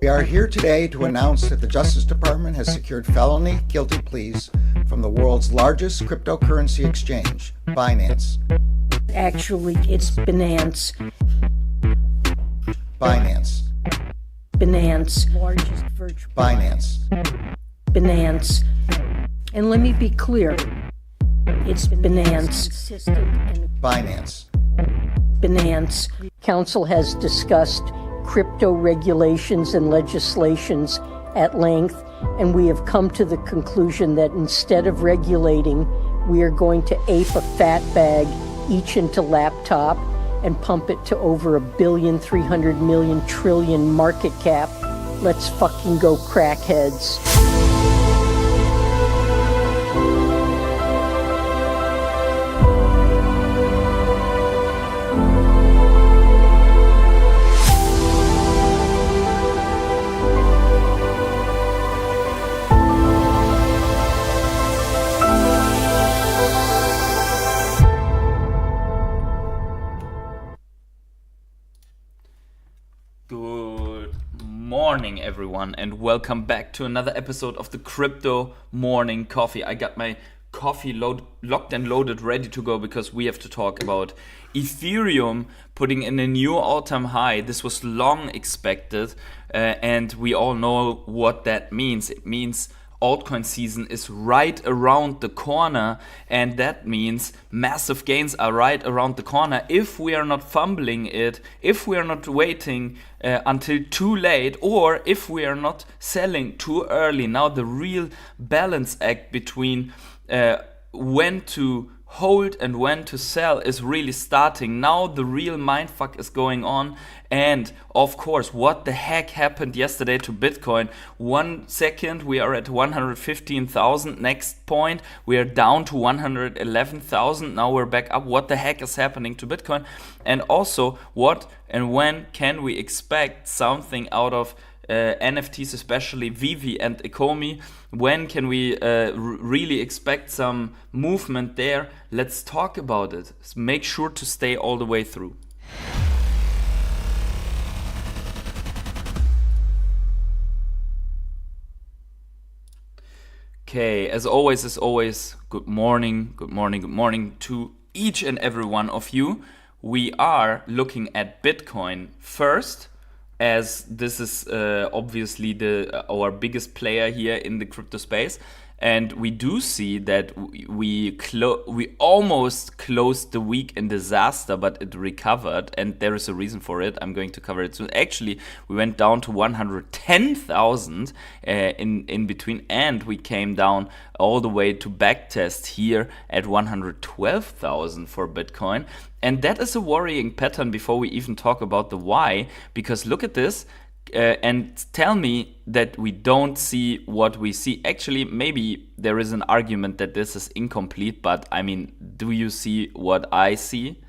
We are here today to announce that the Justice Department has secured felony guilty pleas from the world's largest cryptocurrency exchange, Binance. Actually, it's Binance. Binance. Binance. Largest virtual. Binance. Binance. And let me be clear. It's Binance. Binance. Binance. Council has discussed crypto regulations and legislations at length, and we have come to the conclusion that instead of regulating, we are going to ape a fat bag each into laptop and pump it to over $1 billion, 300 million, trillion market cap. Let's fucking go, crackheads. Good morning, everyone, and welcome back to another episode of the Crypto Morning Coffee. I got my coffee locked and loaded, ready to go, because we have to talk about Ethereum putting in a new all-time high. This was long expected, and we all know what that means. It means altcoin season is right around the corner, and that means massive gains are right around the corner if we are not fumbling it, if we are not waiting until too late, or if we are not selling too early. Now the real balance act between when to hold and when to sell is really starting. Now the real mindfuck is going on. And of course, what the heck happened yesterday to Bitcoin? 1 second we are at 115,000. Next point we are down to 111,000. Now we're back up. What the heck is happening to Bitcoin? And also, what and when can we expect something out of NFTs, especially Vivv and Ecomi? When can we really expect some movement there? Let's talk about it. Make sure to stay all the way through. Okay, as always, good morning to each and every one of you. We are looking at Bitcoin first, as this is obviously our biggest player here in the crypto space, and we do see that we almost closed the week in disaster, but it recovered, and there is a reason for it. I'm going to cover it soon. Actually, we went down to 110,000 in between, and we came down all the way to backtest here at 112,000 for Bitcoin. And that is a worrying pattern before we even talk about the why, because look at this and tell me that we don't see what we see. Actually, maybe there is an argument that this is incomplete, but I mean, do you see what I see?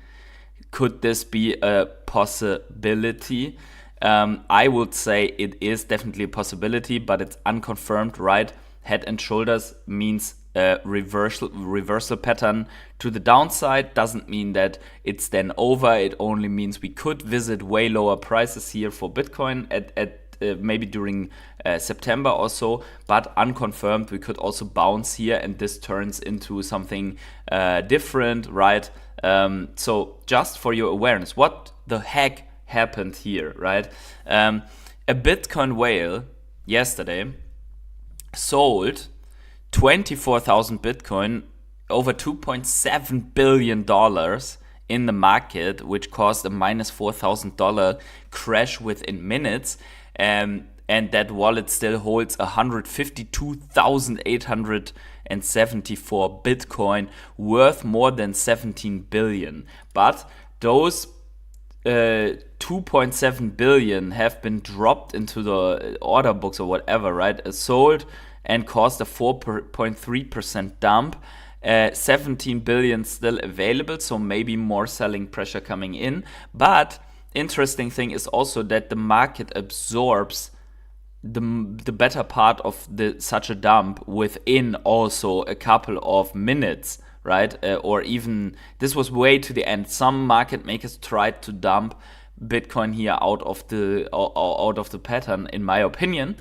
Could this be a possibility? I would say it is definitely a possibility, but it's unconfirmed, right? Head and shoulders means reversal pattern to the downside. Doesn't mean that it's then over. It only means we could visit way lower prices here for Bitcoin at maybe during September or so, but unconfirmed. We could also bounce here and this turns into something different, right? So just for your awareness, what the heck happened here, right? A Bitcoin whale yesterday sold 24,000 Bitcoin, over $2.7 billion in the market, which caused a minus $4,000 crash within minutes. And that wallet still holds 152,874 Bitcoin, worth more than 17 billion. But those 2.7 billion have been dropped into the order books or whatever, right? Sold and caused a 4.3% dump. 17 billion still available, so maybe more selling pressure coming in. But interesting thing is also that the market absorbs the better part of such a dump within also a couple of minutes, right? Or even this was way to the end. Some market makers tried to dump Bitcoin here out of the pattern, in my opinion.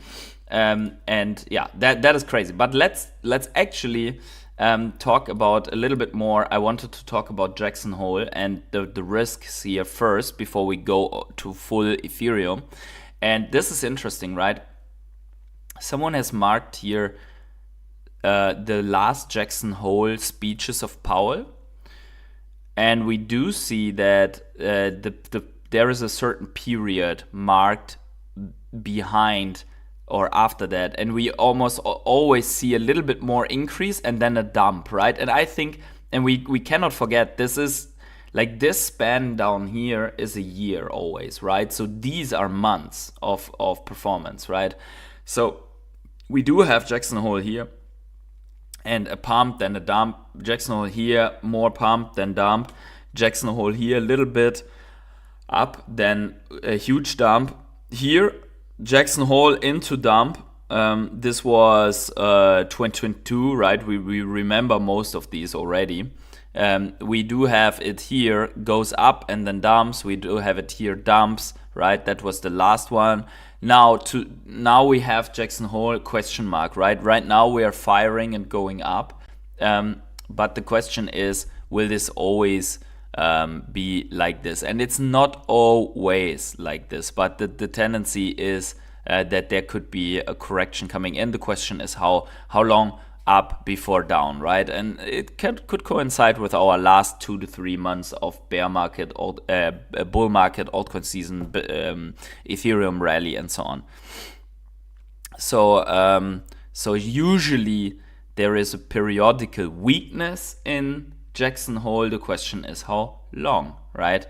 And yeah, that is crazy. But let's actually talk about a little bit more. I wanted to talk about Jackson Hole and the risks here first before we go to full Ethereum. And this is interesting, right? Someone has marked here the last Jackson Hole speeches of Powell, and we do see that there is a certain period marked behind or after that, and we almost always see a little bit more increase and then a dump, right? And I think, and we cannot forget, this is like this span down here is a year always, right? So these are months of performance, right? So we do have Jackson Hole here and a pump, then a dump. Jackson Hole here, more pump, then dump. Jackson Hole here, a little bit up, then a huge dump here. Jackson Hole into dump. This was 2022, right? We remember most of these already. We do have it here, goes up and then dumps. We do have it here, dumps, right? That was the last one. Now we have Jackson Hole question mark, right? Right now we are firing and going up. But the question is, will this always be like this? And it's not always like this, but the tendency is that there could be a correction coming in. The question is how long up before down, right? And it could coincide with our last 2 to 3 months of bear market, bull market, altcoin season, Ethereum rally, and so on. So usually there is a periodical weakness in Jackson Hole. The question is how long, right?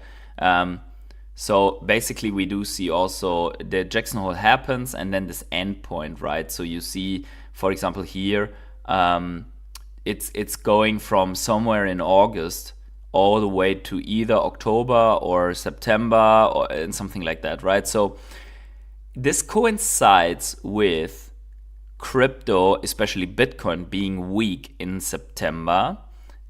So basically we do see also the Jackson Hole happens and then this end point, right? So you see, for example, here, it's going from somewhere in August all the way to either October or September and something like that, right? So this coincides with crypto, especially Bitcoin, being weak in September,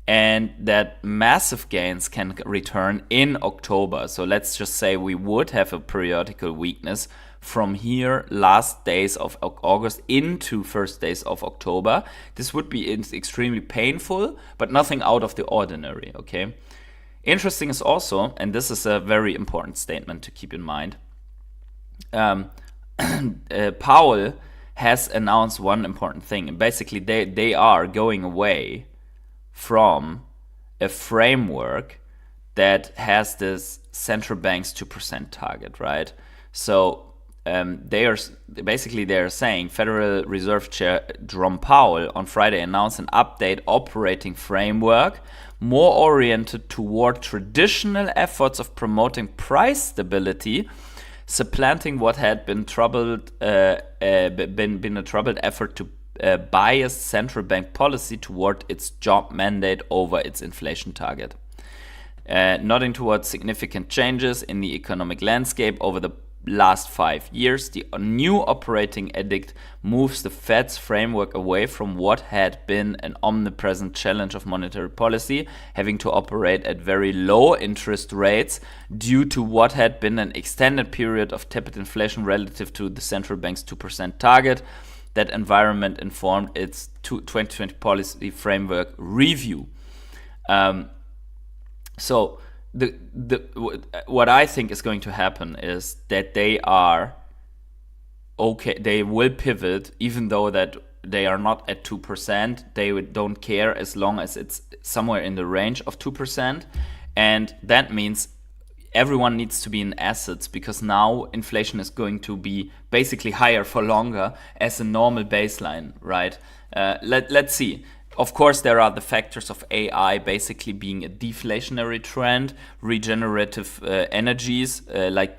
and that massive gains can return in October. So let's just say we would have a periodical weakness from here, last days of August into first days of October. This would be extremely painful, but nothing out of the ordinary, okay? Interesting is also, and this is a very important statement to keep in mind, Powell has announced one important thing. And basically, they are going away from a framework that has this central bank's 2% target, right? So they are saying Federal Reserve Chair Jerome Powell on Friday announced an update operating framework more oriented toward traditional efforts of promoting price stability, supplanting what had been a troubled effort to bias central bank policy toward its job mandate over its inflation target. Nodding towards significant changes in the economic landscape over the last 5 years, the new operating edict moves the Fed's framework away from what had been an omnipresent challenge of monetary policy, having to operate at very low interest rates due to what had been an extended period of tepid inflation relative to the central bank's 2% target. That environment informed its 2020 policy framework review. So what I think is going to happen is that they will pivot, even though that they are not at 2%. They don't care as long as it's somewhere in the range of 2%. And that means everyone needs to be in assets, because now inflation is going to be basically higher for longer as a normal baseline, right? Let's see. Of course, there are the factors of AI basically being a deflationary trend, regenerative energies, and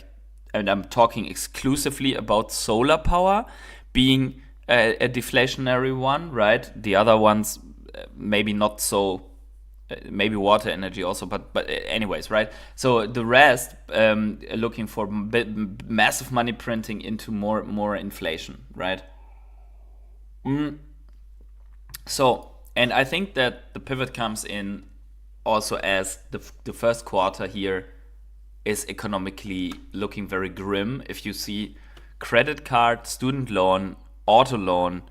I'm talking exclusively about solar power being a deflationary one, right? The other ones, maybe not so, maybe water energy also, but anyways, right? So the rest, looking for massive money printing into more inflation, right? So, and I think that the pivot comes in also as the first quarter here is economically looking very grim. If you see credit card, student loan, auto loan,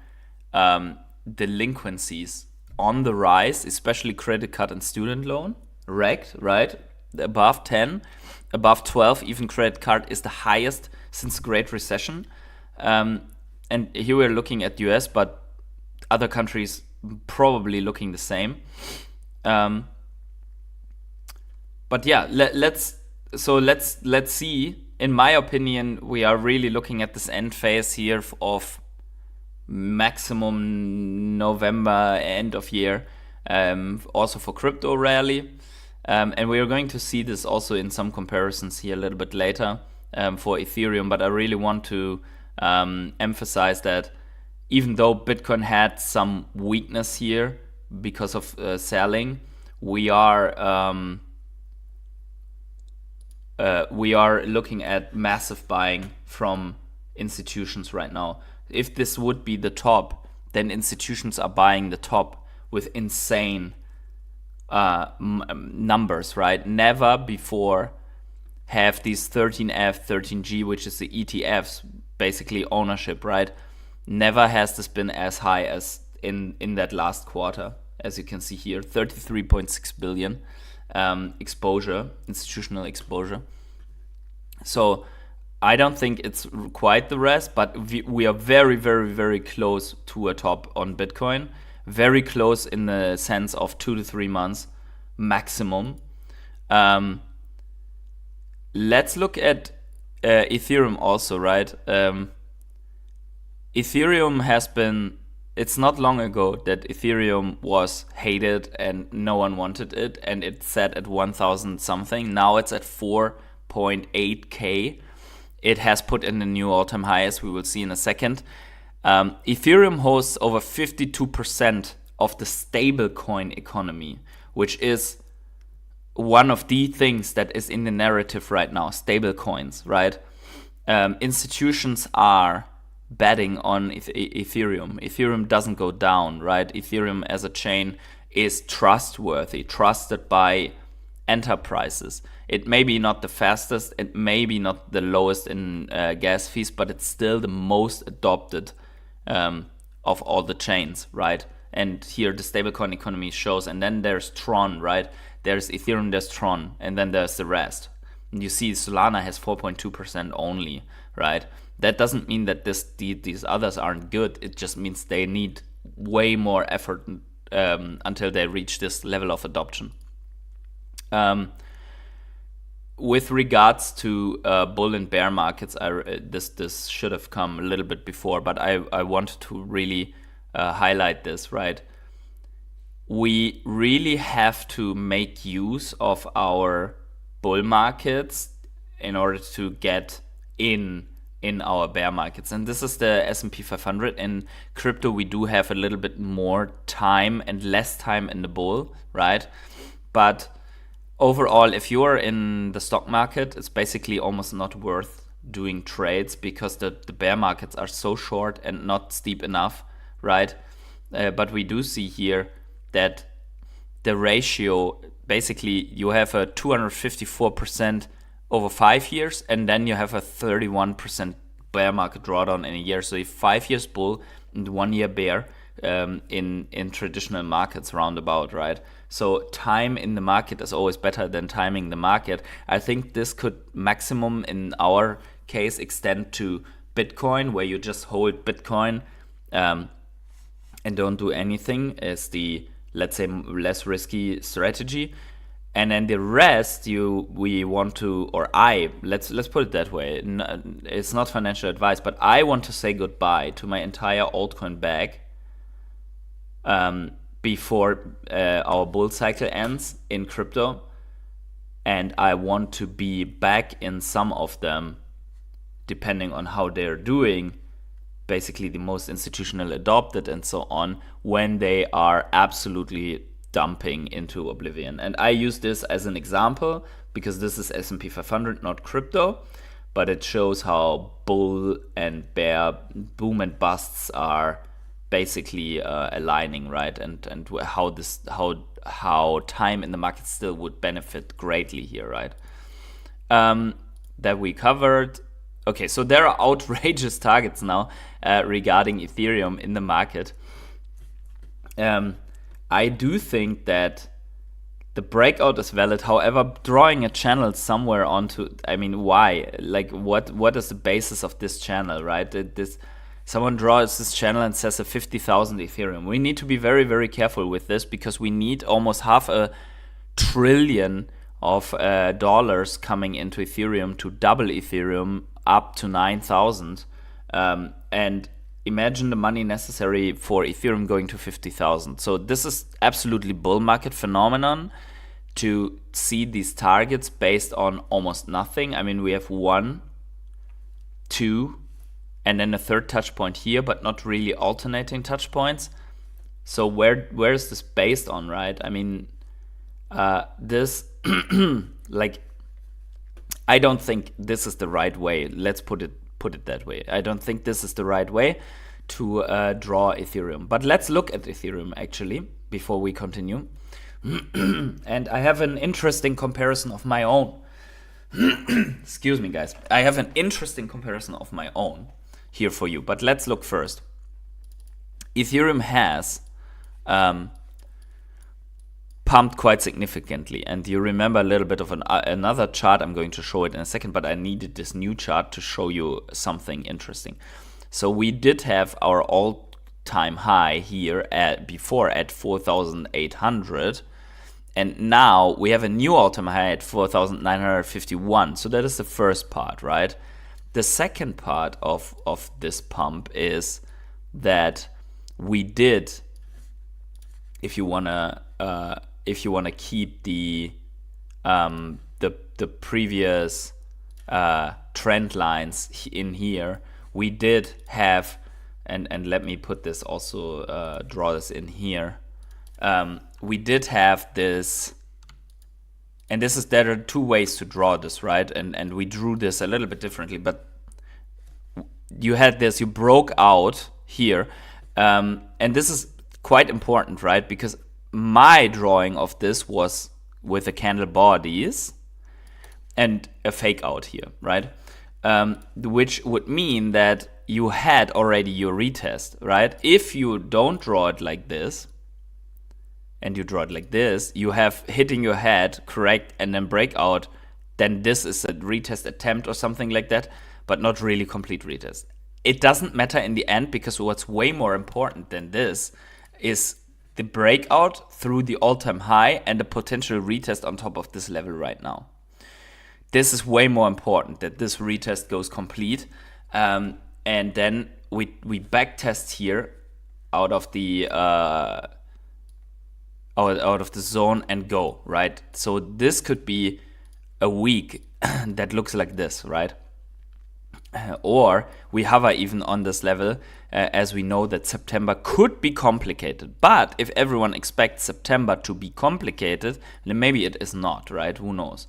delinquencies on the rise, especially credit card and student loan, wrecked, right? Above 10, above 12, even credit card is the highest since the Great Recession. And here we're looking at US, but other countries probably looking the same. But yeah, let's see. In my opinion, we are really looking at this end phase here of maximum November, end of year, also for crypto rally. And we are going to see this also in some comparisons here a little bit later for Ethereum. But I really want to emphasize that even though Bitcoin had some weakness here because of selling, we are looking at massive buying from institutions right now. If this would be the top, then institutions are buying the top with insane numbers, right? Never before have these 13F, 13G, which is the ETFs, basically ownership, right? Never has this been as high as in that last quarter. As you can see here, 33.6 billion exposure, institutional exposure. So I don't think it's quite the rest, but we are very, very, very close to a top on Bitcoin. Very close in the sense of 2 to 3 months maximum. Let's look at Ethereum also, right? Ethereum has been, it's not long ago that Ethereum was hated and no one wanted it, and it sat at 1,000 something. Now it's at 4.8K. It has put in a new all-time high, as we will see in a second. Ethereum hosts over 52% of the stablecoin economy, which is one of the things that is in the narrative right now, stablecoins, right? Institutions are betting on Ethereum. Ethereum doesn't go down, right? Ethereum as a chain is trustworthy, trusted by enterprises. It may be not the fastest, it may be not the lowest in gas fees, but it's still the most adopted of all the chains, right? And here the stablecoin economy shows. And then there's Tron, right? There's Ethereum, there's Tron, and then there's the rest. And you see Solana has 4.2% only, right? That doesn't mean that these others aren't good. It just means they need way more effort until they reach this level of adoption. With regards to bull and bear markets, this should have come a little bit before, but I wanted to really highlight this, right? We really have to make use of our bull markets in order to get in our bear markets. And this is the S&P 500. In crypto, we do have a little bit more time and less time in the bull, right? But overall, if you are in the stock market, it's basically almost not worth doing trades because the bear markets are so short and not steep enough, right? But we do see here that the ratio, basically you have a 254% over 5 years, and then you have a 31% bear market drawdown in a year. So you have 5 years bull and 1 year bear in traditional markets roundabout, right? So time in the market is always better than timing the market. I think this could maximum in our case extend to Bitcoin, where you just hold Bitcoin and don't do anything as the, let's say, less risky strategy. And then the rest, let's put it that way. It's not financial advice, but I want to say goodbye to my entire altcoin bag before our bull cycle ends in crypto. And I want to be back in some of them, depending on how they're doing, basically the most institutional adopted and so on, when they are absolutely dumping into oblivion. And I use this as an example because this is S&P 500, not crypto, but it shows how bull and bear, boom and busts are basically aligning, right? And how time in the market still would benefit greatly here, right? that we covered. Okay, so there are outrageous targets now regarding Ethereum in the market. I do think that the breakout is valid. However, drawing a channel somewhere onto, I mean, why? Like, what is the basis of this channel, right? Someone draws this channel and says a 50,000 Ethereum. We need to be very, very careful with this, because we need almost $500 billion of dollars coming into Ethereum to double Ethereum up to 9,000. And imagine the money necessary for Ethereum going to 50,000. So this is absolutely bull market phenomenon to see these targets based on almost nothing. I mean, we have 1, 2, and then a third touch point here, but not really alternating touch points. So where is this based on, right? I mean, this like, I don't think this is the right way. Let's put it that way. I don't think this is the right way to draw Ethereum. But let's look at Ethereum actually before we continue. And I have an interesting comparison of my own. Excuse me, guys. I have an interesting comparison of my own here for you. But let's look first. Ethereum has pumped quite significantly, and you remember a little bit of another chart. I'm going to show it in a second, but I needed this new chart to show you something interesting. So we did have our all-time high here before at 4,800, and now we have a new all-time high at 4,951. So that is the first part, right? The second part of this pump is that we did, if you wanna keep the previous trend lines in here, we did have, and let me put this also, draw this in here. We did have this, and there are two ways to draw this, right? And we drew this a little bit differently, but you had this, you broke out here, and this is quite important, right? Because my drawing of this was with the candle bodies and a fake out here, right? Which would mean that you had already your retest, right? If you don't draw it like this, and you draw it like this, you have hitting your head, correct, and then breakout, then this is a retest attempt or something like that, but not really complete retest. It doesn't matter in the end, because what's way more important than this is the breakout through the all-time high and the potential retest on top of this level right now. This is way more important, that this retest goes complete, and then we backtest here out of the zone and go, right? So this could be a week that looks like this, right? Or we hover even on this level, as we know that September could be complicated. But if everyone expects September to be complicated, then maybe it is not, right? Who knows?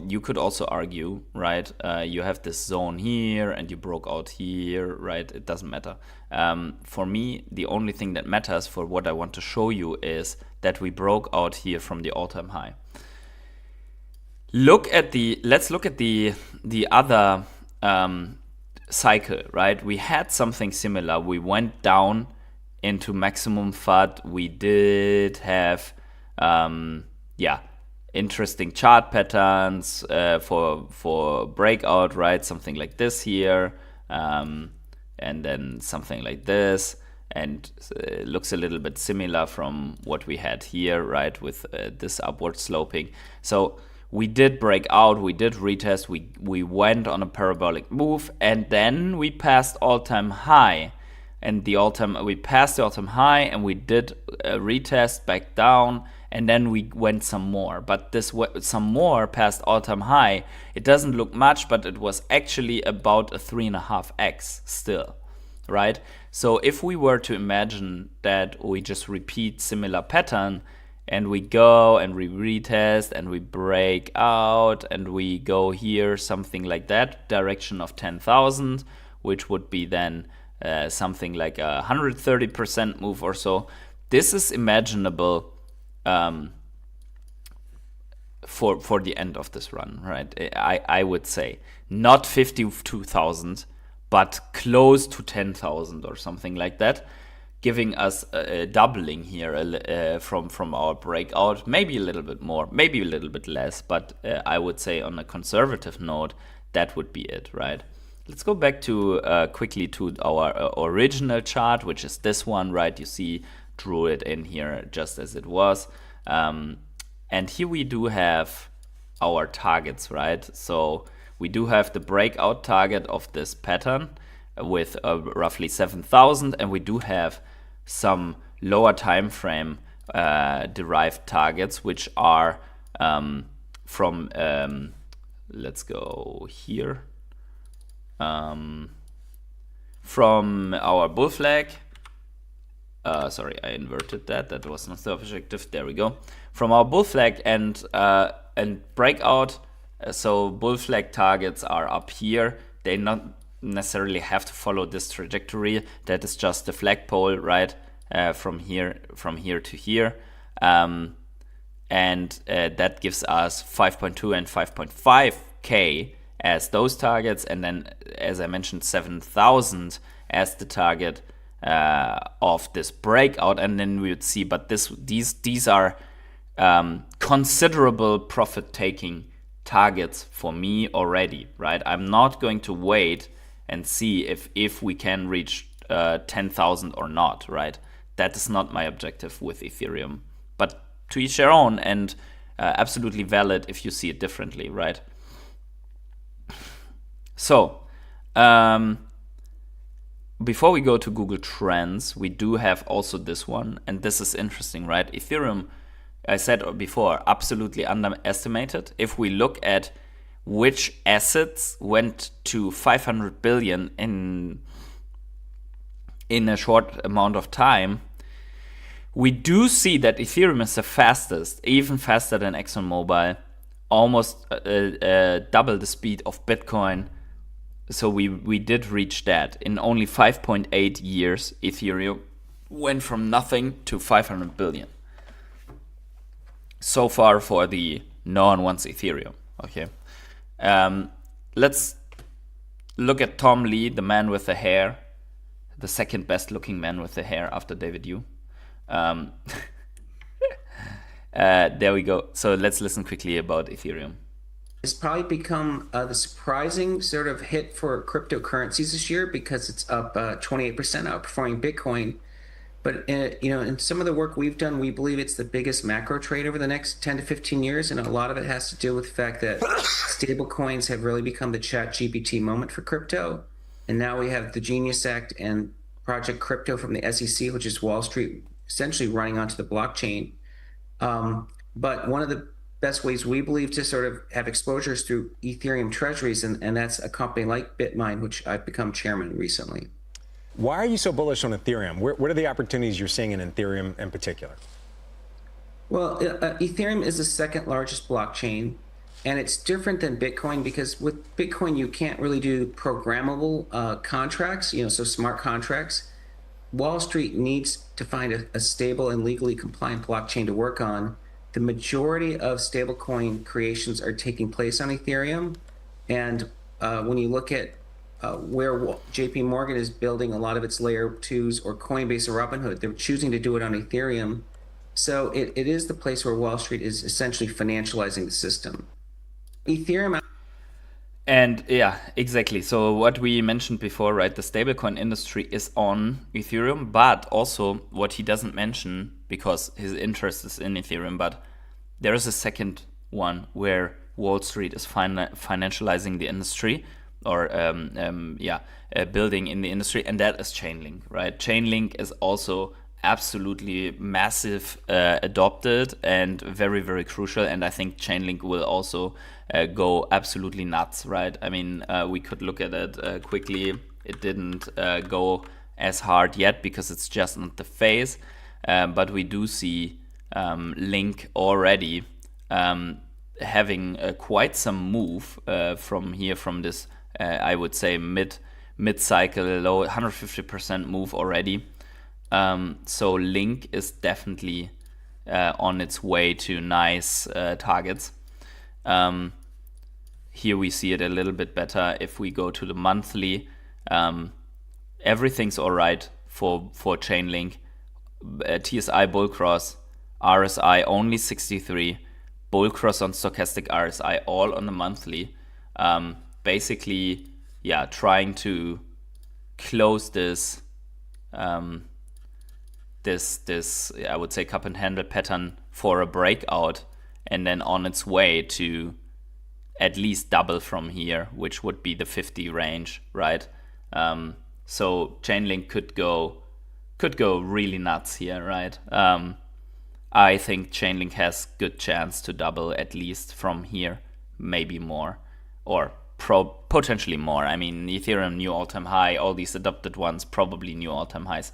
You could also argue, right? You have this zone here and you broke out here, right? It doesn't matter. For me, the only thing that matters for what I want to show you is that we broke out here from the all-time high. Let's look at the other cycle, right? We had something similar. We went down into maximum FUD. We did have, interesting chart patterns for breakout, right? Something like this here, and then something like this, and it looks a little bit similar from what we had here, right? With this upward sloping. So we did break out, we did retest, we went on a parabolic move, and then we passed all-time high. And we passed the all-time high, and we did a retest back down, and then we went some more. But this some more past all-time high, it doesn't look much, but it was actually about a 3.5x still, right? So if we were to imagine that we just repeat similar pattern, and we go and we retest and we break out and we go here, something like that, direction of 10,000, which would be then something like a 130% move or so. This is imaginable for the end of this run, right? I would say not 52,000, but close to 10,000 or something like that, giving us a doubling here from our breakout. Maybe a little bit more, maybe a little bit less, but I would say on a conservative note, that would be it, right? Let's go back to quickly to our original chart, which is this one, right? You see, drew it in here just as it was. And here we do have our targets, right? So we do have the breakout target of this pattern with roughly 7,000, and we do have some lower time frame derived targets, which are from let's go here, from our bull flag. Sorry, I inverted that. That was not the objective. There we go. From our bull flag and breakout. So bull flag targets are up here. They not necessarily have to follow this trajectory. That is just the flagpole, right? From here to here, and that gives us 5.2 and 5.5k as those targets, and then, as I mentioned, 7,000 as the target of this breakout. And then we would see, but these are considerable profit-taking targets for me already, right? I'm not going to wait and see if we can reach 10,000 or not, right? That is not my objective with Ethereum, but to each their own, and absolutely valid if you see it differently, right? So, before we go to Google Trends, we do have also this one, and this is interesting, right? Ethereum, I said before, absolutely underestimated. If we look at which assets went to 500 billion in a short amount of time, we do see that Ethereum is the fastest, even faster than ExxonMobil, almost double the speed of Bitcoin. So we did reach that. In only 5.8 years, Ethereum went from nothing to 500 billion. So far for the no one wants Ethereum, okay? Let's look at Tom Lee, the man with the hair, the second best looking man with the hair after David Yu. There we go. So let's listen quickly about Ethereum. It's probably become the surprising sort of hit for cryptocurrencies this year because it's up 28%, outperforming Bitcoin. But in some of the work we've done, we believe it's the biggest macro trade over the next 10 to 15 years, and a lot of it has to do with the fact that stablecoins have really become the ChatGPT moment for crypto. And now we have the Genius Act and Project Crypto from the SEC, which is Wall Street essentially running onto the blockchain. But one of the best ways we believe to sort of have exposures through Ethereum treasuries, and that's a company like BitMine, which I've become chairman recently. Why are you so bullish on Ethereum? What are the opportunities you're seeing in Ethereum in particular? Well, Ethereum is the second largest blockchain, and it's different than Bitcoin because with Bitcoin, you can't really do programmable contracts, so smart contracts. Wall Street needs to find a stable and legally compliant blockchain to work on. The majority of stablecoin creations are taking place on Ethereum. And when you look at where JP Morgan is building a lot of its layer 2s or Coinbase or Robinhood, they're choosing to do it on Ethereum. So it is the place where Wall Street is essentially financializing the system. Ethereum. And yeah, exactly. So what we mentioned before, right? The stablecoin industry is on Ethereum, but also what he doesn't mention, because his interest is in Ethereum, but there is a second one where Wall Street is financializing the industry, or building in the industry, and that is Chainlink, right? Chainlink is also absolutely massive, adopted, and very, very crucial. And I think Chainlink will also go absolutely nuts, right? I mean, we could look at it quickly. It didn't go as hard yet because it's just not the phase, but we do see Link already having quite some move from this, I would say mid-cycle low, 150% move already. So Link is definitely on its way to nice targets. Here we see it a little bit better. If we go to the monthly, everything's all right for Chainlink. TSI bull cross, RSI only 63, bull cross on stochastic RSI all on the monthly. Basically, yeah, trying to close this this I would say cup and handle pattern for a breakout, and then on its way to at least double from here, which would be the 50 range, right? So Chainlink could go really nuts here, right? I think Chainlink has good chance to double at least from here, maybe more, or potentially more. I mean, Ethereum new all-time high, all these adopted ones probably new all-time highs.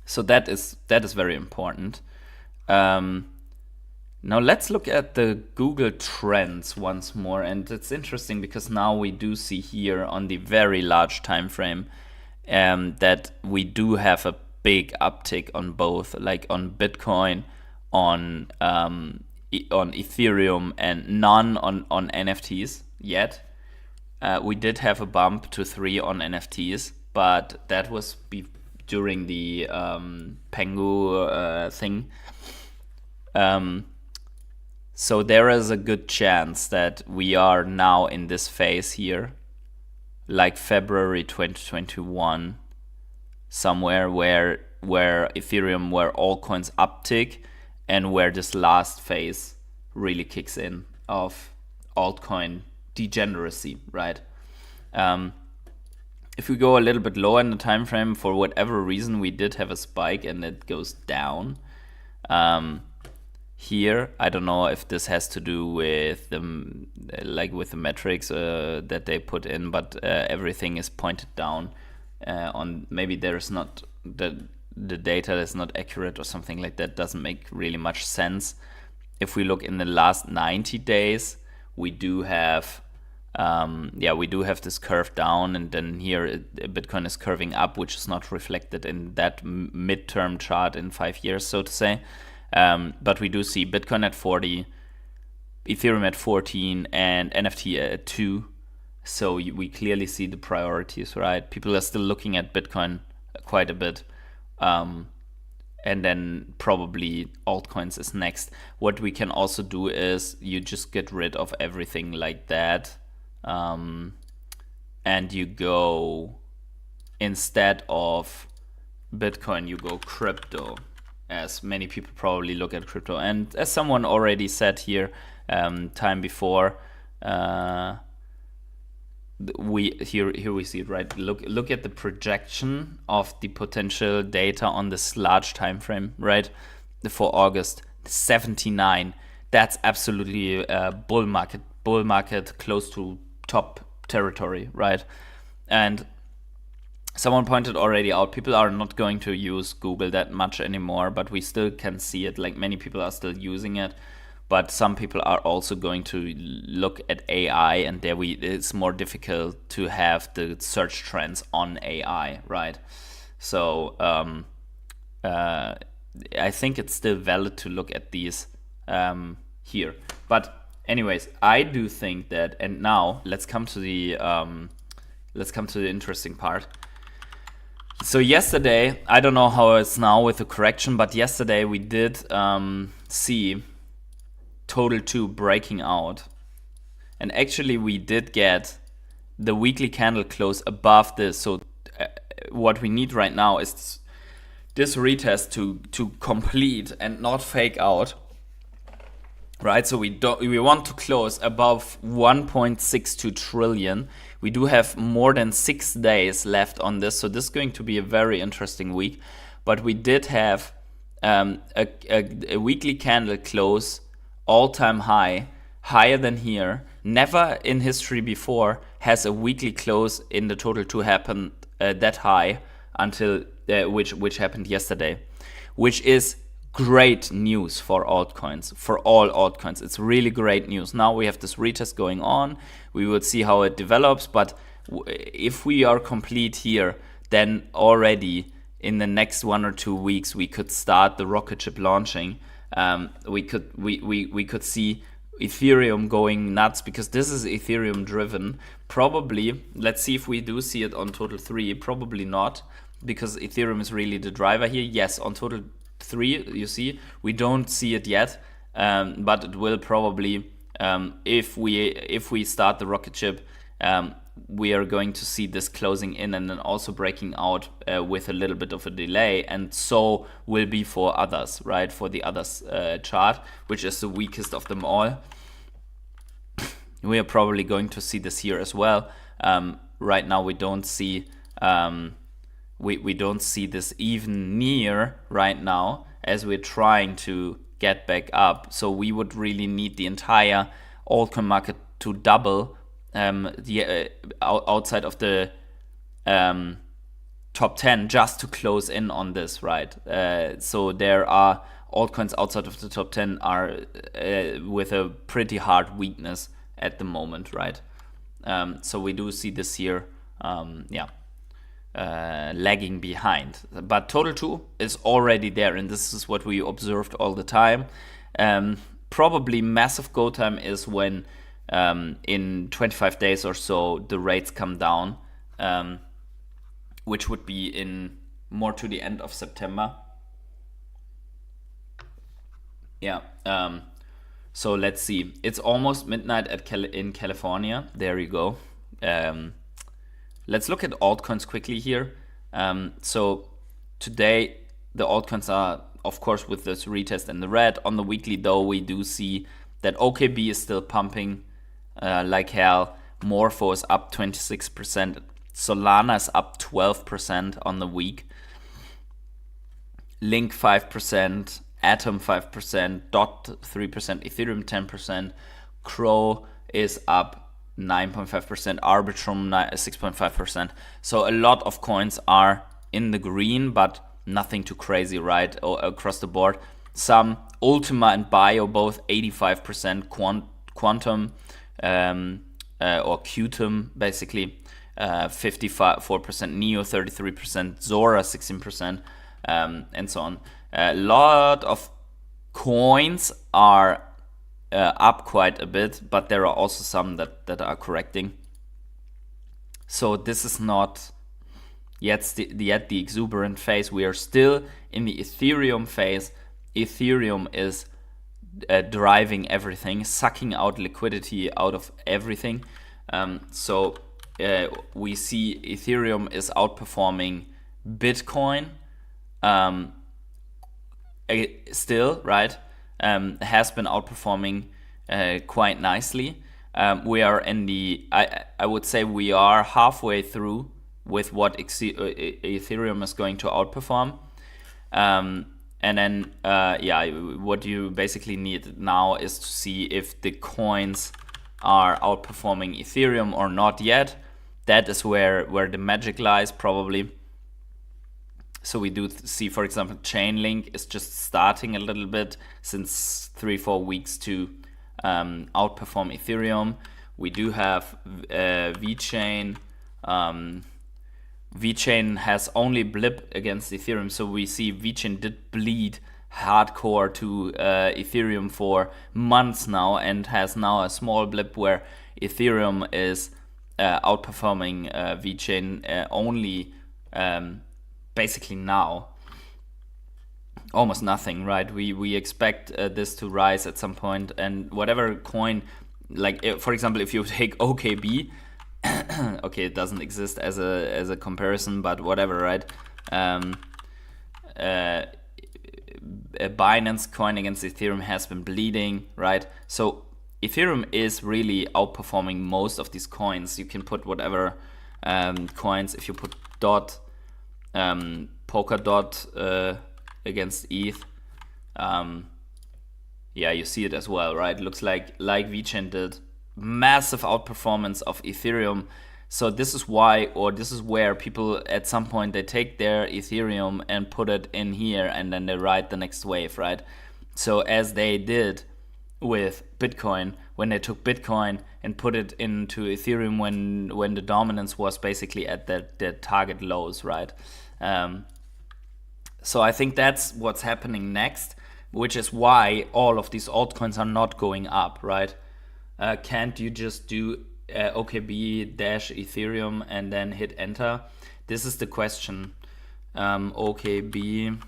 So that is very important. Now let's look at the Google trends once more, and it's interesting because now we do see here on the very large time frame that we do have a big uptick on both, like on Bitcoin, on Ethereum, and none on NFTs yet. We did have a bump to 3 on NFTs, but that was during the Pengu thing. So there is a good chance that we are now in this phase here, like February 2021, somewhere where Ethereum, where altcoins uptick, and where this last phase really kicks in of altcoin degeneracy, right? If we go a little bit lower in the time frame, for whatever reason, we did have a spike and it goes down. Here, I don't know if this has to do with the metrics that they put in, but everything is pointed down. On maybe there's not the data is not accurate or something like that. Doesn't make really much sense. If we look in the last 90 days, we do have this curve down, and then here Bitcoin is curving up, which is not reflected in that midterm chart in 5 years, so to say. But we do see Bitcoin at 40, Ethereum at 14, and NFT at 2. So we clearly see the priorities, right? People are still looking at Bitcoin quite a bit. And then probably altcoins is next. What we can also do is you just get rid of everything like that. And you go, instead of Bitcoin, you go crypto, as many people probably look at crypto. And as someone already said here, time before, here we see it, right? Look at the projection of the potential data on this large time frame, right? For August, 79. That's absolutely a bull market close to top territory, right? And someone pointed already out, people are not going to use Google that much anymore, but we still can see it. Like, many people are still using it, but some people are also going to look at AI, and there it's more difficult to have the search trends on AI, right? So I think it's still valid to look at these here. But anyways, I do think that, and now let's come to the interesting part. So yesterday, I don't know how it's now with the correction, but yesterday we did see Total 2 breaking out. And actually we did get the weekly candle close above this. So what we need right now is this retest to complete and not fake out. Right, so we want to close above 1.62 trillion. We do have more than 6 days left on this, so this is going to be a very interesting week. But we did have a weekly candle close, all-time high, higher than here. Never in history before has a weekly close in the Total 2 happened that high until which happened yesterday, which is great news for altcoins, for all altcoins. It's really great news. Now we have this retest going on. We will see how it develops, but if we are complete here, then already in the next 1 or 2 weeks we could start the rocket ship launching. We could see Ethereum going nuts, because this is Ethereum driven. Probably, let's see if we do see it on total 3. Probably not, because Ethereum is really the driver here. Yes, on total 3, you see, we don't see it yet, but it will probably, if we start the rocket ship, we are going to see this closing in and then also breaking out with a little bit of a delay, and so will be for others, right? For the others chart, which is the weakest of them all. We are probably going to see this here as well. Right now we don't see we don't see this even near right now, as we're trying to get back up. So we would really need the entire altcoin market to double outside of the top 10 just to close in on this, right? So there are altcoins outside of the top 10 are with a pretty hard weakness at the moment, right? So we do see this here, lagging behind. But total 2 is already there, and this is what we observed all the time. Probably massive go time is when in 25 days or so the rates come down, which would be in more to the end of September. Yeah. So let's see. It's almost midnight in California. There you go. Let's look at altcoins quickly here. So today the altcoins are, of course, with this retest in the red. On the weekly though, we do see that OKB is still pumping like hell. Morpho is up 26%. Solana is up 12% on the week. Link 5%. Atom 5%. DOT 3%. Ethereum 10%. Crow is up 9.5%. Arbitrum 6.5%. So a lot of coins are in the green, but nothing too crazy, right? Across the board. Some Ultima and Bio both 85%. Quantum or Qtum basically 54%. Neo 33%. Zora 16%, and so on. A lot of coins are up quite a bit, but there are also some that are correcting. So this is not yet the exuberant phase. We are still in the Ethereum phase. Ethereum is driving everything, sucking out liquidity out of everything. So we see Ethereum is outperforming Bitcoin still, right? Has been outperforming quite nicely. We are in the, I would say we are halfway through with what Ethereum is going to outperform. And then, what you basically need now is to see if the coins are outperforming Ethereum or not yet. That is where the magic lies, probably. So we do see, for example, Chainlink is just starting a little bit since 3-4 weeks to outperform Ethereum. We do have VeChain. VeChain has only blip against Ethereum, so we see VeChain did bleed hardcore to Ethereum for months now, and has now a small blip where Ethereum is outperforming VeChain only basically now. Almost nothing, right? We expect this to rise at some point, and whatever coin, like for example, if you take OKB, okay, it doesn't exist as a comparison, but whatever, right? A Binance coin against Ethereum has been bleeding, right? So Ethereum is really outperforming most of these coins. You can put whatever coins. If you put DOT, Polkadot against ETH, you see it as well, right? Looks like VeChain did. Massive outperformance of Ethereum. So this is why, or this is where people at some point they take their Ethereum and put it in here, and then they ride the next wave, right? So as they did with Bitcoin, when they took Bitcoin and put it into Ethereum when the dominance was basically at their target lows, right? So I think that's what's happening next. which is why all of these altcoins are not going up, right? Can't you just do OKB dash Ethereum and then hit enter? This is the question. OKB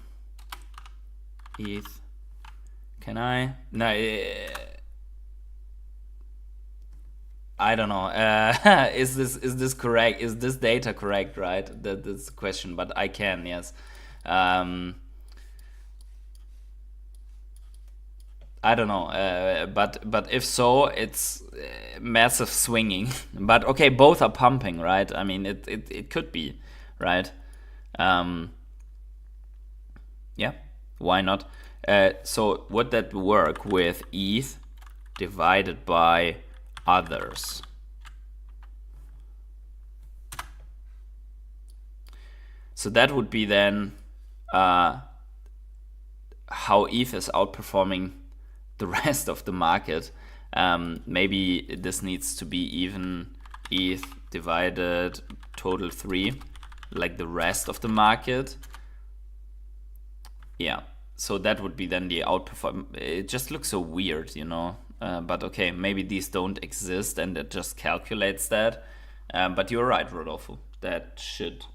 ETH. Can I? No, I don't know. Is this correct? Is this data correct? Right? That's the question. But I can, yes. I don't know. But if so, it's massive swinging. But okay, both are pumping, right? I mean, it could be, right? Yeah. Why not? So would that work with ETH divided by others? So that would be then how ETH is outperforming the rest of the market. Maybe this needs to be even ETH divided total 3, like the rest of the market. Yeah, so that would be then the outperform. It just looks so weird, you know. But okay, maybe these don't exist and it just calculates that. But you're right, Rodolfo. That should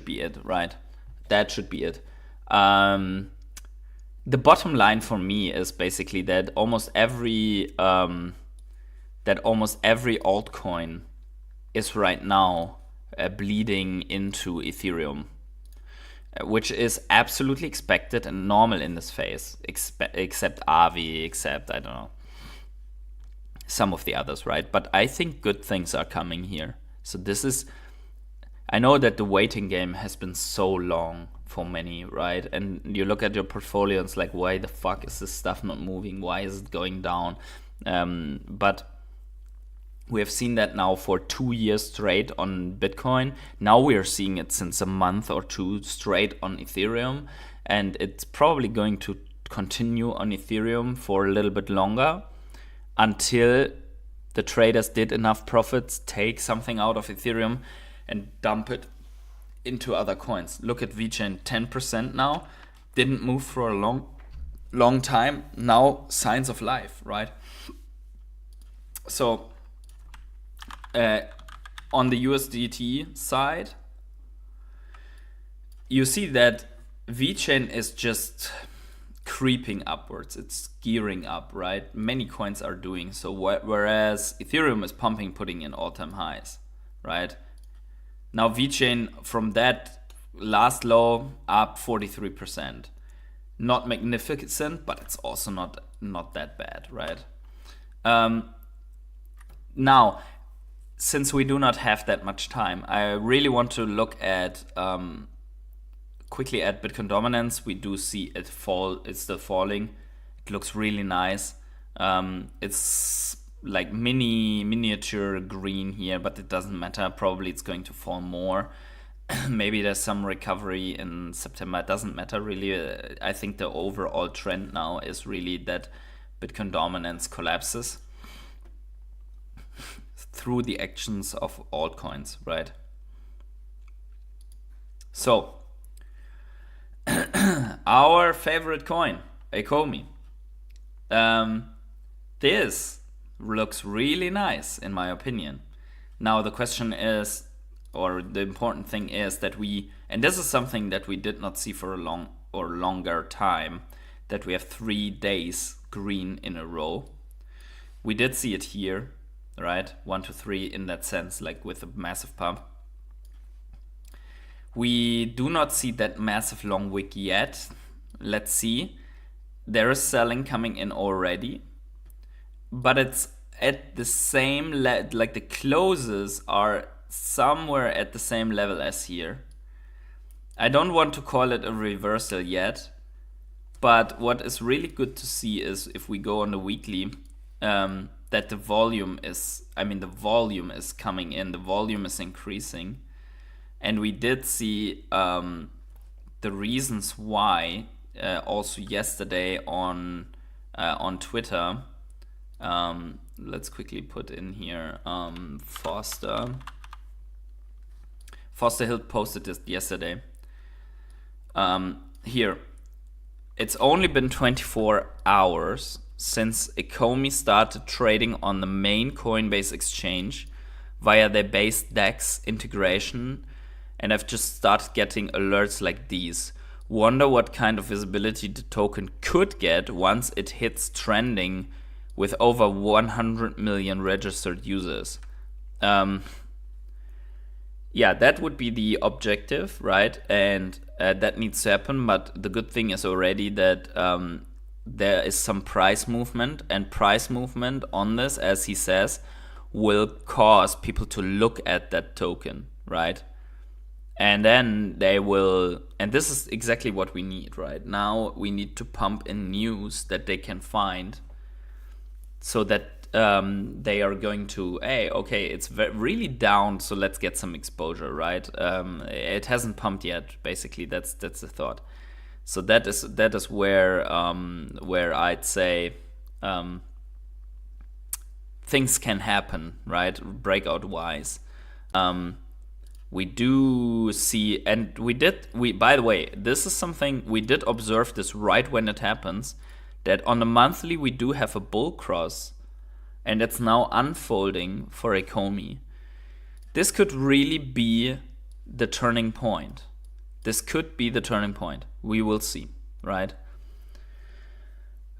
be it, right? That should be it. The bottom line for me is basically that almost every altcoin is right now bleeding into Ethereum, which is absolutely expected and normal in this phase, except Avi, except, I don't know, some of the others, right? But I think good things are coming here. So this is, I know that the waiting game has been so long for many, right? And you look at your portfolio and it's like, why the fuck is this stuff not moving? Why is it going down? But we have seen that now for 2 years straight on Bitcoin. Now we are seeing it since a month or two straight on Ethereum. And it's probably going to continue on Ethereum for a little bit longer until the traders did enough profits, take something out of Ethereum and dump it into other coins. Look at VeChain, 10% now. Didn't move for a long time. Now signs of life, right? So on the USDT side, you see that VeChain is just creeping upwards. It's gearing up, right? Many coins are doing so, whereas Ethereum is pumping, putting in all-time highs, right? Now VeChain from that last low up 43%. Not magnificent, but it's also not that bad, right? Now, since we do not have that much time, I really want to look at quickly at Bitcoin dominance. We do see it fall. It's still falling. It looks really nice. It's like miniature green here, but it doesn't matter. Probably it's going to fall more. Maybe there's some recovery in September. It doesn't matter really. I think the overall trend now is really that Bitcoin dominance collapses through the actions of altcoins, right? So our favorite coin, Ecomi. This looks really nice in my opinion. Now the question is, or the important thing is that and this is something that we did not see for a long or longer time, that we have 3 days green in a row. We did see it here, right? 1 to 3 in that sense, like with a massive pump. We do not see that massive long wick yet. Let's see. There is selling coming in already, but it's at the same like the closes are somewhere at the same level as here. I don't want to call it a reversal yet, but what is really good to see is if we go on the weekly, that the volume is coming in, the volume is increasing. And we did see the reasons why also yesterday on Twitter. Let's quickly put in here Foster Hill posted this yesterday. here. It's only been 24 hours since Ecomi started trading on the main Coinbase exchange via their base DEX integration, and I've just started getting alerts like these. Wonder what kind of visibility the token could get once it hits trending with over 100 million registered users. Yeah, that would be the objective, right? And that needs to happen. But the good thing is already that there is some price movement, and price movement on this, as he says, will cause people to look at that token, right? And then they will, and this is exactly what we need, right? Now we need to pump in news that they can find so that they are going to, hey, okay, it's really down, so let's get some exposure, right? It hasn't pumped yet. Basically, that's the thought. So that is where I'd say things can happen, right? Breakout wise, we do see, and by the way, this is something we did observe this right when it happens, that on the monthly we do have a bull cross. And it's now unfolding for Ecomi. This could really be the turning point. This could be the turning point. We will see, right?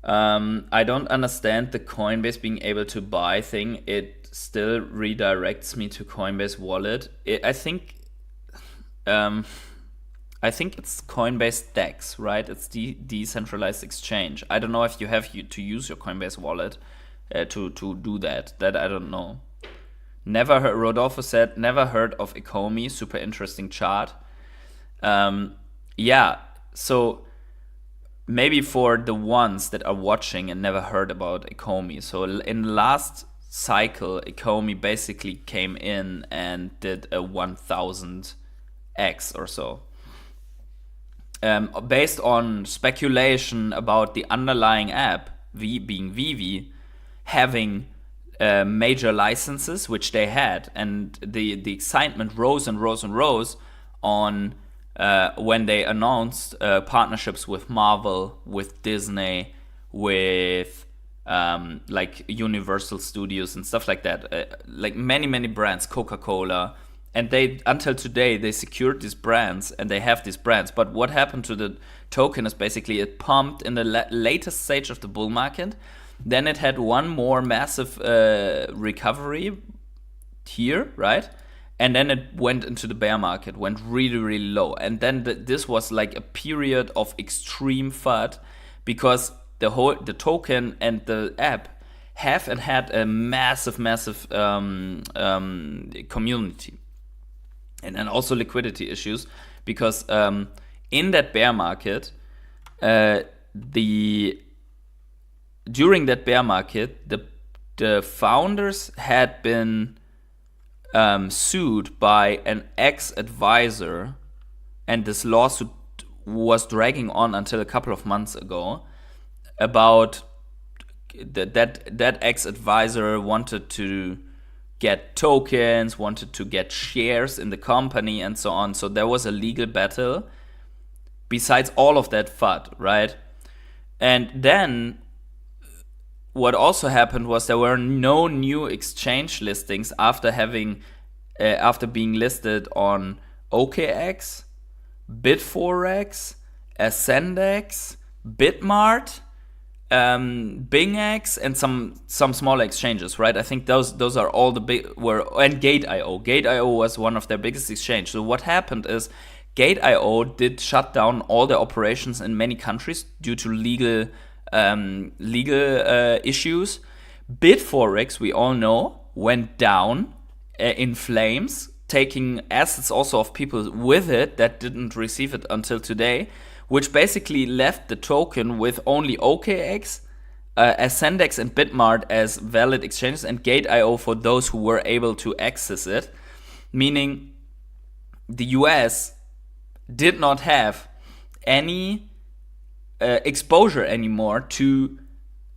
I don't understand the Coinbase being able to buy thing. It still redirects me to Coinbase wallet. I think it's Coinbase DEX, right? It's the decentralized exchange. I don't know if you have to use your Coinbase wallet to do that. That I don't know. Never heard. Rodolfo said, never heard of Ecomi. Super interesting chart. Yeah. So maybe for the ones that are watching and never heard about Ecomi. So in the last cycle, Ecomi basically came in and did a 1000x or so. Based on speculation about the underlying app, being Vivv, having major licenses, which they had, and the excitement rose and rose and rose on when they announced partnerships with Marvel, with Disney, with like Universal Studios and stuff like that, like many brands, Coca-Cola, and they until today they secured these brands and they have these brands. But what happened to the token is basically it pumped in the latest stage of the bull market. Then it had one more massive recovery here, right? And then it went into the bear market, went really, really low. And then this was like a period of extreme FUD because the token and the app have and had a massive community. And then also liquidity issues because in that bear market, during that bear market, the founders had been sued by an ex-advisor, and this lawsuit was dragging on until a couple of months ago. About that ex-advisor wanted to get tokens, wanted to get shares in the company, and so on. So there was a legal battle. Besides all of that FUD, right? And then what also happened was there were no new exchange listings after being listed on OKX, Bitforex, Ascendex, Bitmart, BingX, and some smaller exchanges, right? I think those are all the big and Gate.io. Gate.io was one of their biggest exchanges. So what happened is Gate.io did shut down all their operations in many countries due to legal issues. Bitforex, we all know, went down in flames, taking assets also of people with it that didn't receive it until today, which basically left the token with only OKX, Ascendex, and Bitmart as valid exchanges, and Gate.io for those who were able to access it, meaning the US did not have any exposure anymore to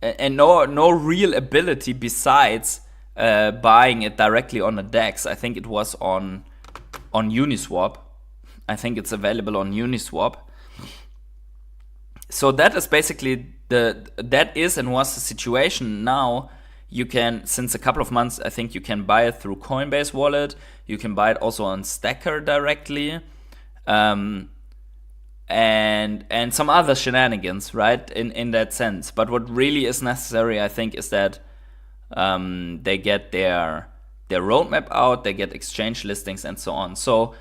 and no real ability besides buying it directly on a DEX. I think it was on Uniswap. I think it's available on Uniswap. So that is basically that is and was the situation. Now you can, since a couple of months, I think you can buy it through Coinbase wallet. You can buy it also on Stacker directly, and some other shenanigans, right? In that sense. But what really is necessary, I think, is that they get their roadmap out, they get exchange listings and so on. So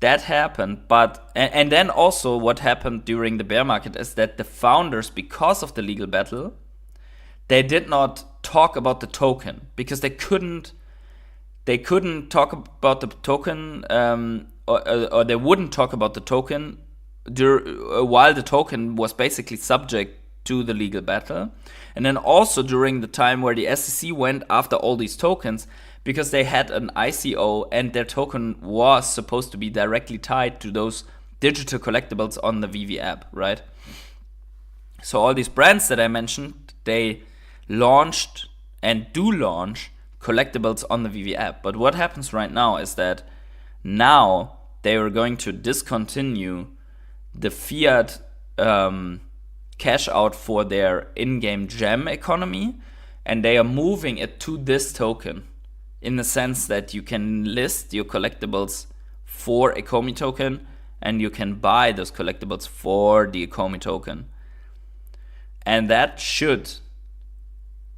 that happened, but and then also what happened during the bear market is that the founders, because of the legal battle, they did not talk about the token because they couldn't talk about the token, or they wouldn't talk about the token while the token was basically subject to the legal battle. And then also during the time where the SEC went after all these tokens, because they had an ICO and their token was supposed to be directly tied to those digital collectibles on the Vivv app, right? So all these brands that I mentioned, they launched and do launch collectibles on the Vivv app. But what happens right now is that now they are going to discontinue the fiat cash out for their in-game gem economy, and they are moving it to this token, in the sense that you can list your collectibles for Ecomi token and you can buy those collectibles for the Ecomi token. And that should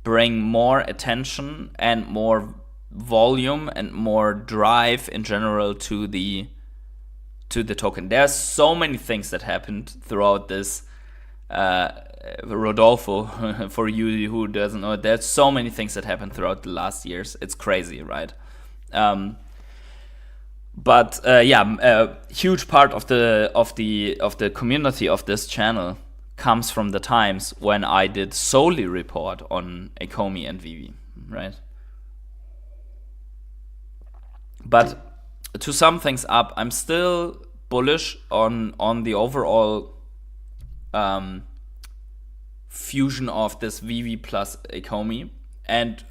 bring more attention and more volume and more drive in general to the token. There are so many things that happened throughout this, Rodolfo, for you who doesn't know, there's so many things that happened throughout the last years. It's crazy, right? But a huge part of the community of this channel comes from the times when I did solely report on Ecomi and Vivv, right? But to sum things up, I'm still bullish on the overall fusion of this Vivv plus Ecomi, and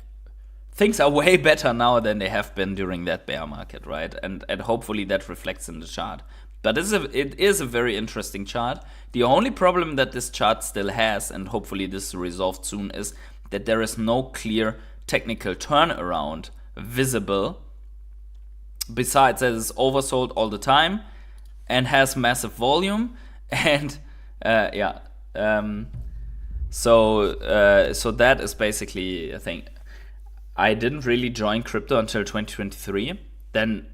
things are way better now than they have been during that bear market, right? And hopefully that reflects in the chart. But it is a very interesting chart. The only problem that this chart still has, and hopefully this is resolved soon, is that there is no clear technical turnaround visible. Besides that, it's oversold all the time and has massive volume, and so that is basically a thing. I didn't really join crypto until 2023. Then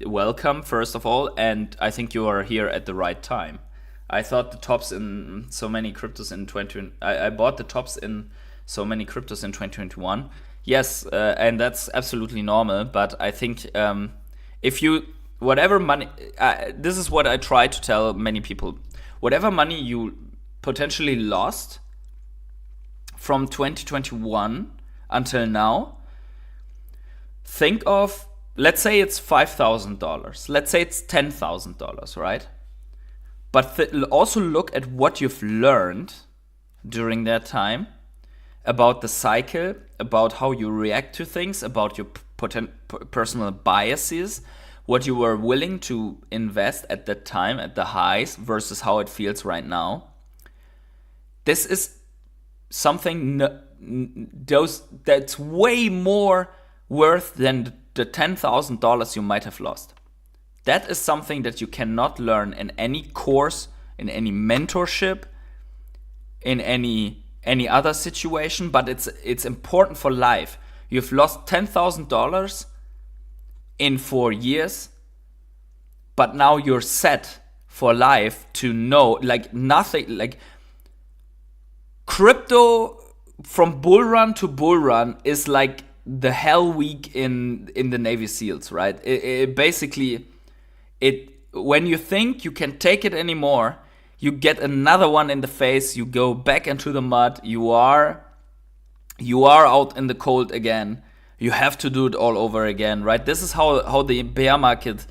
welcome, first of all, and I think you are here at the right time. I thought the tops in so many cryptos in I bought the tops in so many cryptos in 2021. Yes, and that's absolutely normal. But I think if you, whatever money, this is what I try to tell many people. Whatever money you potentially lost from 2021 until now, think of, let's say it's $5,000. Let's say it's $10,000, right? But also look at what you've learned during that time about the cycle, about how you react to things, about your personal biases, what you were willing to invest at that time at the highs versus how it feels right now. This is something that's way more worth than the $10,000 you might have lost. That is something that you cannot learn in any course, in any mentorship, in any other situation, but it's important for life. You've lost $10,000 in 4 years, but now you're set for life to know, like nothing, like crypto from bull run to bull run is like the hell week in the Navy SEALs, right? It basically, when you think you can take it anymore, you get another one in the face, you go back into the mud, you are out in the cold again. You have to do it all over again, right? This is how the bear market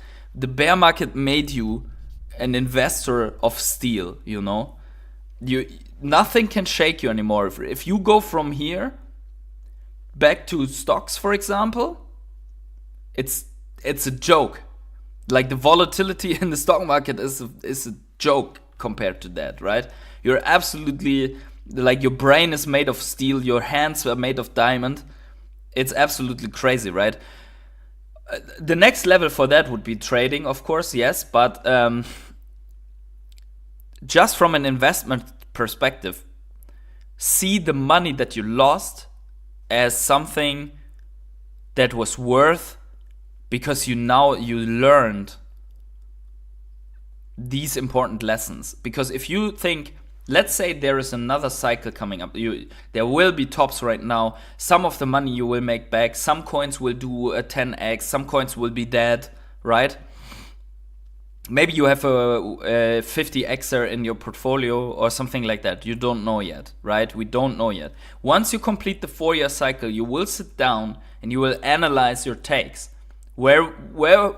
made you an investor of steel, you know? Nothing can shake you anymore. If you go from here back to stocks, for example, it's a joke. Like the volatility in the stock market is a joke compared to that, right? You're absolutely, like, your brain is made of steel, your hands are made of diamond. It's absolutely crazy, right? The next level for that would be trading, of course, yes, but just from an investment perspective, see the money that you lost as something that was worth, because you learned these important lessons. Because if you think, let's say there is another cycle coming up, there will be tops right now, some of the money you will make back, some coins will do a 10x, some coins will be dead, right? Maybe you have a 50xer in your portfolio or something like that. You don't know yet, right? We don't know yet. Once you complete the 4-year cycle, you will sit down and you will analyze your takes. Where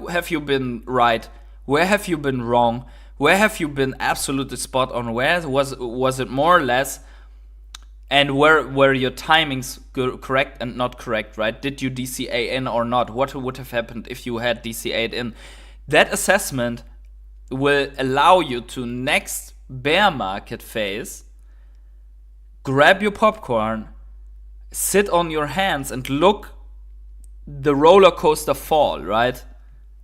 have you been right? Where have you been wrong? Where have you been absolutely spot on? Where was it more or less? And where were your timings correct and not correct, right? Did you DCA in or not? What would have happened if you had DCA'd in? That assessment will allow you to, next bear market phase, grab your popcorn, sit on your hands and look the roller coaster fall, right?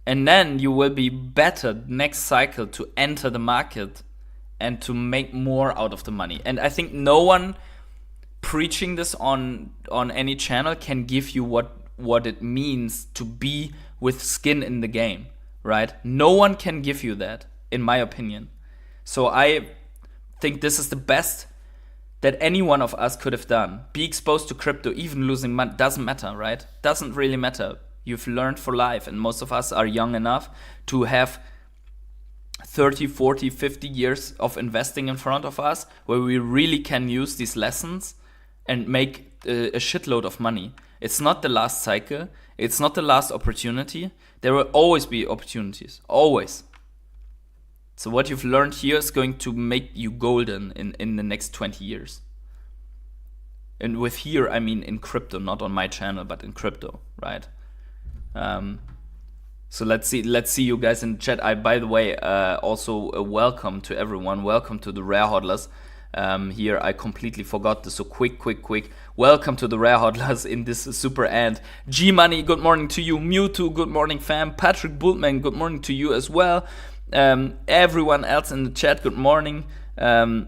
And then you will be better next cycle to enter the market and to make more out of the money. And I think no one preaching this on any channel can give you what it means to be with skin in the game, right? No one can give you that, in my opinion. So I think this is the best that any one of us could have done. Be exposed to crypto, even losing money, doesn't matter, right? Doesn't really matter. You've learned for life, and most of us are young enough to have 30, 40, 50 years of investing in front of us, where we really can use these lessons and make a shitload of money. It's not the last cycle. It's not the last opportunity. There will always be opportunities, always. So what you've learned here is going to make you golden in the next 20 years. And with here, I mean in crypto, not on my channel, but in crypto, right? So let's see you guys in the chat. By the way, also a welcome to everyone. Welcome to the Rare Hodlers. Here I completely forgot this, so quick. Welcome to the Rare Hodlers in this super end. G-Money, good morning to you. Mewtwo, good morning fam. Patrick Bultman, good morning to you as well. Everyone else in the chat, good morning. I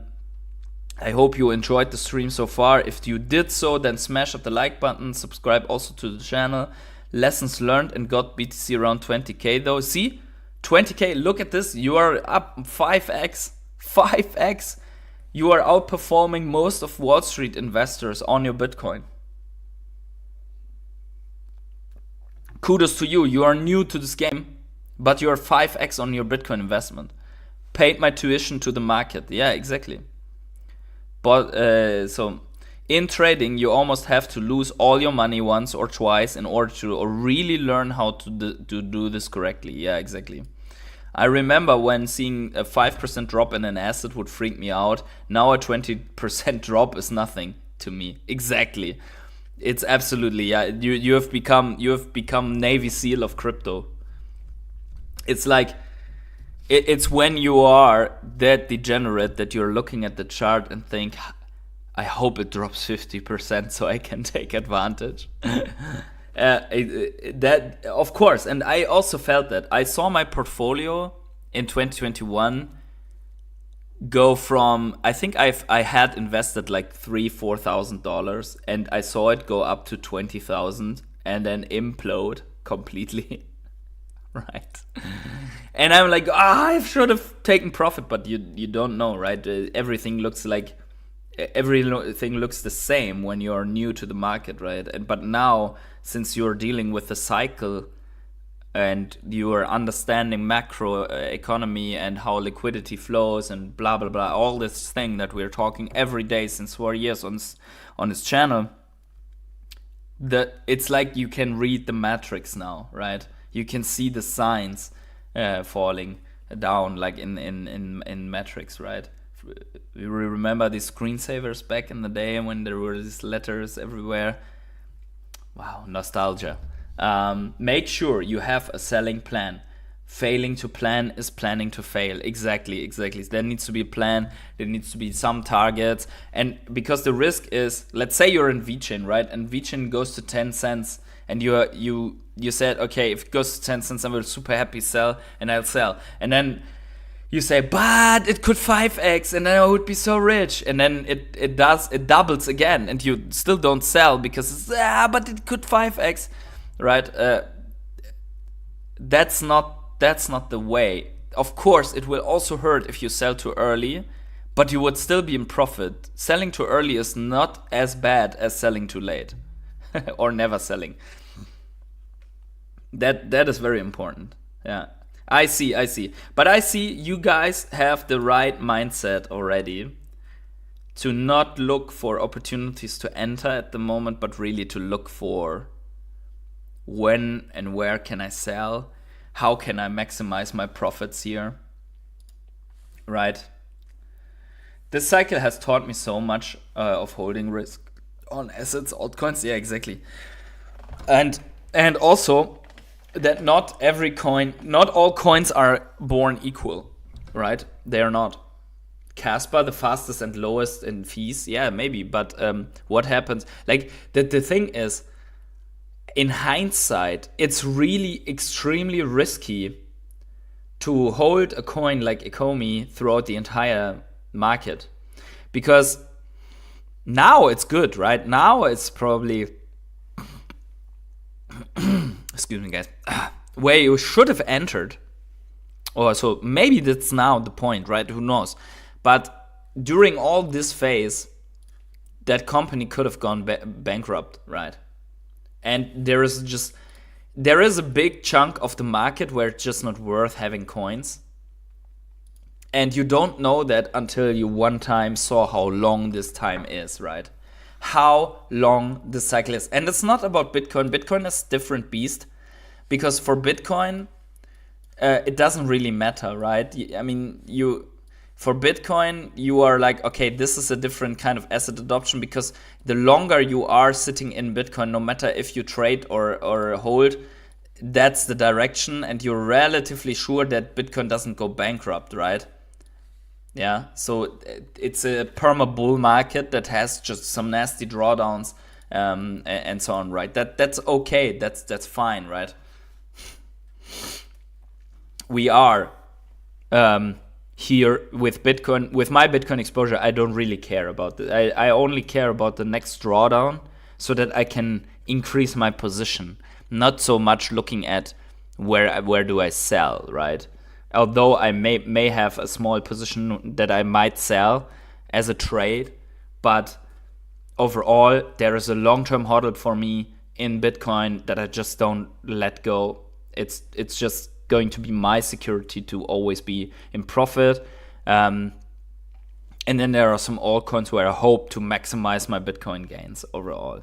hope you enjoyed the stream so far. If you did so, then smash up the like button. Subscribe also to the channel. Lessons learned and got BTC around 20k though. See? 20k, look at this. You are up 5x. 5x. You are outperforming most of Wall Street investors on your Bitcoin. Kudos to you. You are new to this game, but you are 5x on your Bitcoin investment. Paid my tuition to the market. Yeah, exactly. But so in trading, you almost have to lose all your money once or twice in order to really learn how to do this correctly. Yeah, exactly. I remember when seeing a 5% drop in an asset would freak me out. Now a 20% drop is nothing to me. Exactly. It's absolutely, yeah. You have become Navy SEAL of crypto. It's like, it's when you are that degenerate that you're looking at the chart and think, I hope it drops 50% so I can take advantage. That, of course, and I also felt that. I saw my portfolio in 2021 go from, I think I had invested like $3,000-$4,000, and I saw it go up to 20,000 and then implode completely. Right. And I'm like, I should have taken profit, but you don't know, right? Everything looks the same when you're new to the market, right? But now, since you're dealing with the cycle and you are understanding macro economy and how liquidity flows and blah blah blah, all this thing that we're talking every day since 4 years on this channel, it's like you can read the matrix now, right? You can see the signs falling down, like in metrics, right? You remember these screensavers back in the day when there were these letters everywhere? Wow, nostalgia. Make sure you have a selling plan. Failing to plan is planning to fail. Exactly. There needs to be a plan. There needs to be some targets. And because the risk is, let's say you're in VeChain, right? And VeChain goes to 10 cents and you said, okay, if it goes to 10 cents, I will super happy sell and I'll sell. And then you say, but it could 5x and then I would be so rich. And then it doubles again and you still don't sell because it's, but it could 5x, right? That's not the way. Of course, it will also hurt if you sell too early, but you would still be in profit. Selling too early is not as bad as selling too late or never selling. That is very important. Yeah, I see. But I see you guys have the right mindset already to not look for opportunities to enter at the moment, but really to look for when and where can I sell? How can I maximize my profits here? Right? This cycle has taught me so much of holding risk on assets, altcoins. Yeah, exactly. And also that not all coins are born equal, right? They are not. Casper, the fastest and lowest in fees, yeah, maybe. But what happens? Like the thing is, in hindsight, it's really extremely risky to hold a coin like Ecomi throughout the entire market. Because now it's good, right? Now it's probably, excuse me guys, where you should have entered. Or so maybe that's now the point, right? Who knows? But during all this phase, that company could have gone bankrupt, right? And there is a big chunk of the market where it's just not worth having coins. And you don't know that until you one time saw how long this time is, right? How long the cycle is. And it's not about Bitcoin. Bitcoin is a different beast. Because for Bitcoin, it doesn't really matter, right? I mean, for Bitcoin, you are like, okay, this is a different kind of asset adoption because the longer you are sitting in Bitcoin, no matter if you trade or hold, that's the direction and you're relatively sure that Bitcoin doesn't go bankrupt, right? Yeah, so it's a perma bull market that has just some nasty drawdowns and so on, right? That's okay, that's fine, right? We are here with Bitcoin, with my Bitcoin exposure, I don't really care about it. I only care about the next drawdown so that I can increase my position. Not so much looking at where do I sell, right? Although I may have a small position that I might sell as a trade, but overall there is a long-term hodl for me in Bitcoin that I just don't let go. It's just going to be my security to always be in profit. And then there are some altcoins where I hope to maximize my Bitcoin gains overall.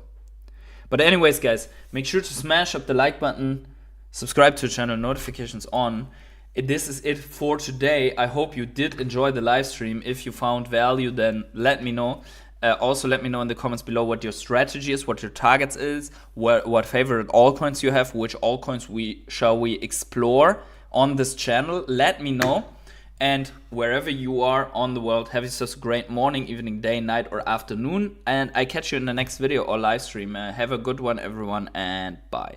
But anyways, guys, make sure to smash up the like button, subscribe to the channel, notifications on. This is it for today. I hope you did enjoy the live stream. If you found value, then let me know. Also, let me know in the comments below what your strategy is, what your targets is, what favorite altcoins you have, which altcoins shall we explore on this channel. Let me know. And wherever you are on the world, have yourself a great morning, evening, day, night, or afternoon. And I catch you in the next video or live stream. Have a good one, everyone, and bye.